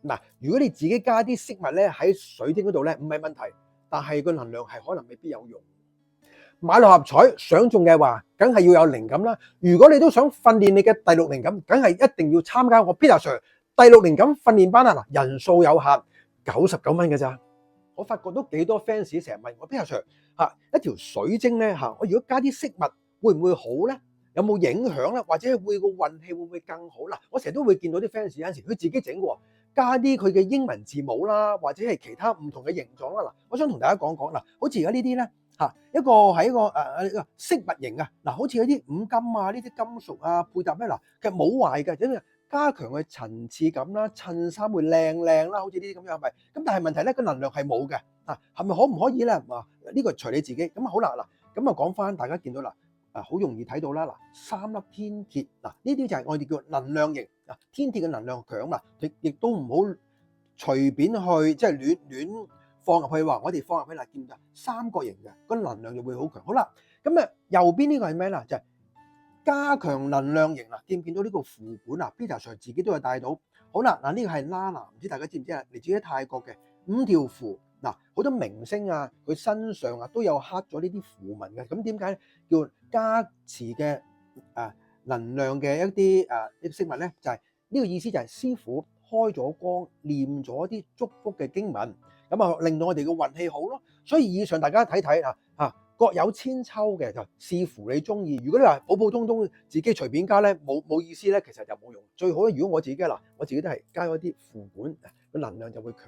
嗱，如果你自己加啲飾物咧喺水晶嗰度咧，唔係問題，但係個能量係可能未必有用。買六合彩想中嘅話，梗係要有靈感啦。如果你都想訓練你嘅第六靈感，梗係一定要參加我 Peter Sir 第六靈感訓練班啊！嗱，人數有限，99蚊嘅咋。我發覺都幾多 fans 成日問我 Peter Sir 一條水晶咧我如果加啲飾物會唔會好咧？有冇影響咧？或者會個運氣會唔會更好？嗱，我成日都會見到啲 fans 有陣時佢自己整喎，加啲佢嘅英文字母啦，或者係其他唔同嘅形狀啦。嗱，我想同大家講講嗱，好似而家呢啲咧。一個係一個飾物型啊，嗱，好似嗰啲五金啊，呢啲金屬啊配搭咧，嗱，其實冇壞嘅，因為加強佢層次感啦，襯衫會靚啦，好似呢啲咁樣係咪？咁但係問題咧，個能量係冇嘅，係咪可唔可以咧？呢個隨你自己。咁好啦，嗱，咁講翻，大家見到啦，好容易睇到啦，嗱，3粒天鐵，嗱，呢啲就係我哋叫能量型，天鐵嘅能量強嘛，亦都唔好隨便去即係亂放入去話，我哋放入去啦，見唔見三角形嘅個能量就會好強。好啦，咁右邊呢個係咩啦？就係加強能量型啦。見唔見到呢個符管啊 ？Peter Sir 自己都有帶到。好啦，嗱，呢個係 Nana，唔知大家知唔知啊？嚟自於泰國嘅5條符。嗱，好多明星啊，佢身上都有刻咗呢啲符文嘅。咁點解叫加持嘅能量嘅一啲飾物咧？就係呢個意思，就係師傅開咗光，念咗啲祝福嘅經文。咁令到我哋嘅運氣好咯。所以以上大家睇睇各有千秋嘅，就視乎你中意。如果你話普普通通自己隨便加咧，冇意思咧，其實就冇用。最好咧，如果我自己我自己都係加咗啲符管，個能量就會強。